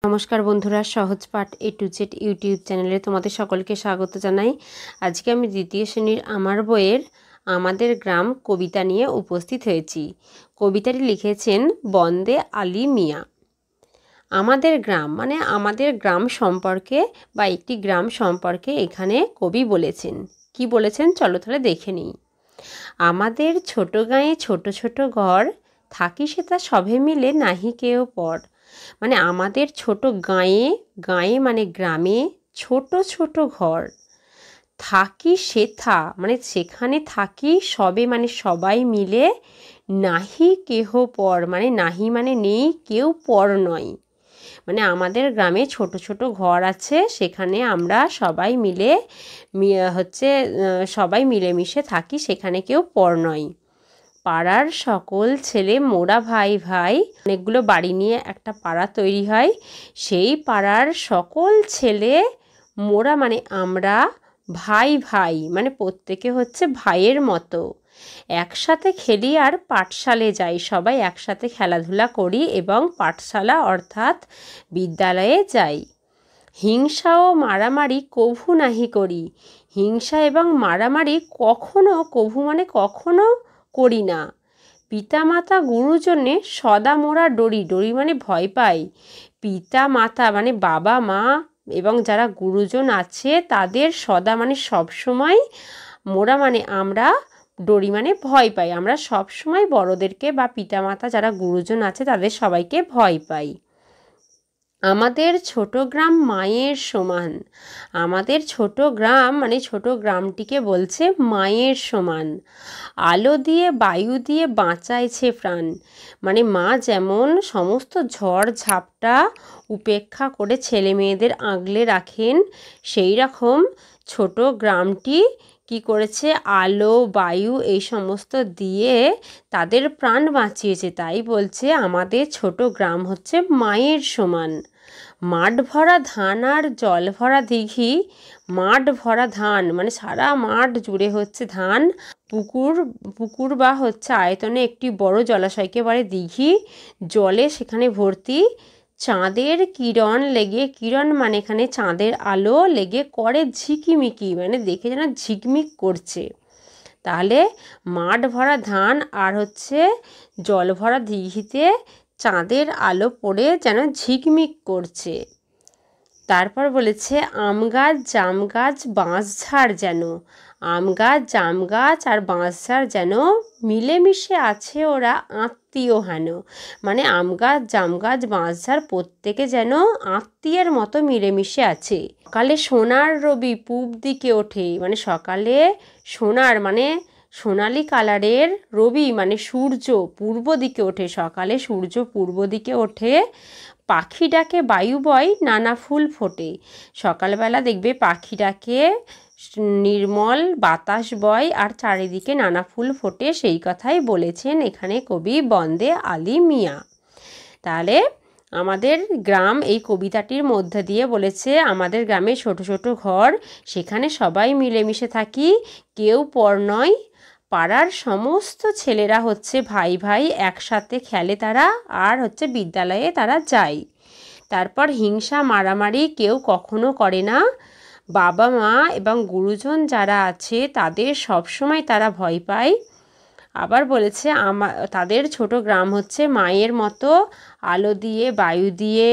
নমস্কার বন্ধুরা, সহজ পাঠ A to Z ইউটিউব চ্যানেলে তোমাদের সকলকে স্বাগত জানাই। আজকে আমি দ্বিতীয় শ্রেণীর আমার বইয়ের আমাদের গ্রাম কবিতা নিয়ে উপস্থিত হয়েছি। কবিতাটি লিখেছেন বন্দে আলী মিয়া। আমাদের গ্রাম মানে আমাদের গ্রাম সম্পর্কে বা একটি গ্রাম সম্পর্কে এখানে কবি বলেছেন। কি বলেছেন চলো তাহলে দেখে নিই। আমাদের ছোট গাঁয়ে ছোট ছোট ঘর, থাকি সেটা সবে মিলে নাহি কেউ পর। মানে আমাদের ছোট গাঁয়ে মানে গ্রামে ছোট ছোট ঘর, থাকি সেথা মানে সেখানে থাকি সবে মানে সবাই মিলে, নাহি কেহ পর মানে নাহি মানে নেই, কেউ পর নয়। মানে আমাদের গ্রামে ছোট ছোট ঘর আছে, সেখানে আমরা সবাই মিলে সবাই মিলেমিশে থাকি, সেখানে কেউ পর নয়। পাড়ার সকল ছেলে মোরা ভাই ভাই, অনেকগুলো বাড়ি নিয়ে একটা পাড়া তৈরি হয়। সেই পাড়ার সকল ছেলে মোরা মানে আমরা, ভাই ভাই মানে প্রত্যেকে হচ্ছে ভাইয়ের মতো, একসাথে খেলি আর পাঠশালে যাই। সবাই একসাথে খেলাধুলা করি এবং পাঠশালা অর্থাৎ বিদ্যালয়ে যাই। হিংসা ও মারামারি কভু নাহি করি। হিংসা এবং মারামারি কভু মানে কখনো করি না। পিতামাতা গুরুজনে সদা মোরা ডরি। ডরি মানে ভয় পাই। পিতা মাতা মানে বাবা মা এবং যারা গুরুজন আছে তাদের সদা মানে সবসময়, মোরা মানে আমরা, ডরি মানে ভয় পাই। আমরা সবসময় বড়দেরকে বা পিতামাতা যারা গুরুজন আছে তাদের সবাইকে ভয় পাই। আমাদের ছোট গ্রাম মায়ের সমান। আমাদের ছোট গ্রাম মানে ছোট গ্রামটিকে বলছে মায়ের সমান। আলো দিয়ে বায়ু দিয়ে বাঁচাইছে প্রাণ। মানে মা যেমন সমস্ত ঝড় ঝাপটা উপেক্ষা করে ছেলে মেয়েদের আগলে রাখেন, সেই রকম ছোট গ্রামটি কি করেছে, আলো বায়ু এই সমস্ত দিয়ে তাদের প্রাণ বাঁচিয়েছে। তাই বলছে আমাদের ছোট গ্রাম হচ্ছে মায়ের সমান। মাঠ ভরা ধান আর জল ভরা দিঘি। মাঠ ভরা ধান মানে সারা মাঠ জুড়ে হচ্ছে ধান। পুকুর বা হচ্ছে আয়তনে একটি বড় জলাশয়কে বলে দিঘি, জলে সেখানে ভর্তি। চাঁদের কিরণ লেগে, কিরণ মানে এখানে চাঁদের আলো লেগে করে ঝিকিমিকি মানে দেখে যেন ঝিকমিক করছে। তাহলে মাঠ ভরা ধান আর হচ্ছে জল ভরা দিঘিতে চাঁদের আলো পড়ে যেন ঝিকমিক করছে। তারপর বলেছে আম গাছ জাম গাছ বাঁশঝাড় যেন। আম গাছ জাম গাছ আর বাঁশঝাড় যেন মিলেমিশে আছে ওরা আত্মীয় হেন। মানে আম গাছ জাম গাছ বাঁশঝাড় প্রত্যেকে যেন আত্মীয়ের মতো মিলেমিশে আছে। সকালে সোনার রবি পূব দিকে ওঠে। মানে সকালে সোনার মানে সোনালি কালারের রবি মানে সূর্য পূর্ব দিকে ওঠে। সকালে সূর্য পূর্ব দিকে ওঠে। পাখি ডাকে বায়ু বয় নানা ফুল ফোটে। সকালবেলা দেখবে পাখি ডাকে, নির্মল বাতাস বয় আর চারিদিকে নানা ফুল ফোটে। সেই কথাই বলেছেন এখানে কবি বন্দে আলী মিয়া। তাহলে আমাদের গ্রাম এই কবিতাটির মধ্যে দিয়ে বলেছে আমাদের গ্রামে ছোট ছোট ঘর, সেখানে সবাই মিলেমিশে থাকি, কেউ পর নয়। পাড়ার সমস্ত ছেলেরা হচ্ছে ভাই ভাই, একসাথে খেলে তারা আর হচ্ছে বিদ্যালয়ে তারা যায়। তারপর হিংসা মারামারি কেউ কখনো করে না। বাবা মা এবং গুরুজন যারা আছে তাদের সবসময় তারা ভয় পায়। আবার বলেছে তাদের ছোট গ্রাম হচ্ছে মায়ের মতো, আলো দিয়ে বায়ু দিয়ে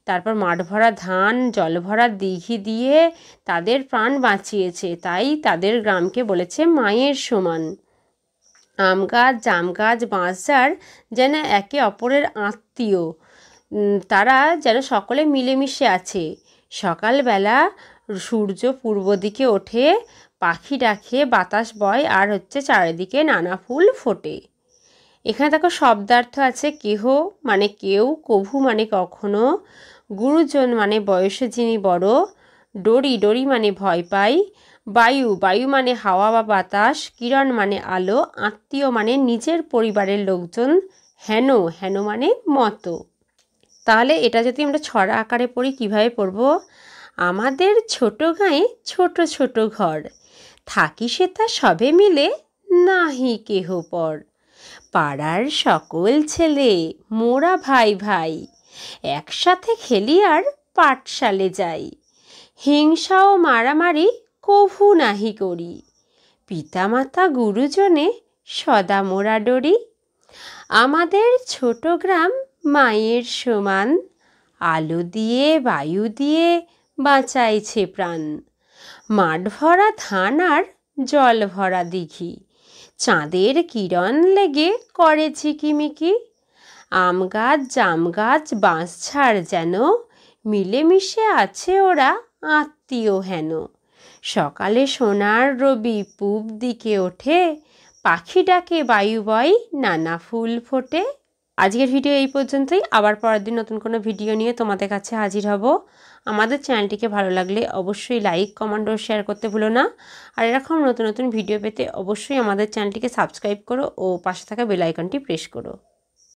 তারপর মাঠ ভরা ধান জল ভরা দিঘি দিয়ে তাদের প্রাণ বাঁচিয়েছে। তাই তাদের গ্রামকে বলেছে মায়ের সমান। আম গাছ জাম গাছ বাঁশঝাড় যেন একে অপরের আত্মীয়, তারা যেন সকলে মিলেমিশে আছে। সকালবেলা সূর্য পূর্ব দিকে ওঠে, পাখি ডাকে বাতাস বয় আর হচ্ছে চারিদিকে নানা ফুল ফোটে। এখানে দেখো শব্দার্থ আছে। কেহ মানে কেউ, কভু মানে কখনো, গুরুজন মানে বয়সে যিনি বড়, ডরি ডরি মানে ভয় পাই, বায়ু বায়ু মানে হাওয়া বা বাতাস, কিরণ মানে আলো, আত্মীয় মানে নিজের পরিবারের লোকজন, হেন হেন মানে মতো। তাহলে এটা যদি আমরা ছড়া আকারে পড়ি কিভাবে পড়ব? আমাদের ছোট গাঁয়ে ছোট ছোট ঘর, থাকি সেথা সবে মিলে নাহি কেহ পর। পাড়ার সকল ছেলে মোরা ভাই ভাই, একসাথে খেলি আর পাঠশালে যাই, হিংসা ও মারামারি কভু নাহি করি, পিতামাতা গুরুজনে সদা মোরা ডরি। আমাদের ছোট গ্রাম মায়ের সমান, আলো দিয়ে বায়ু দিয়ে বাঁচাইছে প্রাণ। মাঠ ভরা ধান আর জল ভরা দিঘি, চাঁদের কিরণ লেগে করে ঝিকিমিকি। আম গাছ জাম গাছ বাঁশঝাড় যেন, মিলেমিশে আছে ওরা আত্মীয় হেন। সকালে সোনার রবি পূব দিকে ওঠে, পাখি ডাকে বায়ু বয় নানা ফুল ফোটে। আজকের ভিডিও এই পর্যন্তই। আবার পরের দিন নতুন কোনো ভিডিও নিয়ে তোমাদের কাছে হাজির হব। আমাদের চ্যানেলটিকে ভালো লাগলে অবশ্যই লাইক কমেন্ট ও শেয়ার করতে ভুলো না। আর এরকম নতুন নতুন ভিডিও পেতে অবশ্যই আমাদের চ্যানেলটিকে সাবস্ক্রাইব করো ও পাশে থাকা বেল আইকনটি প্রেস করো।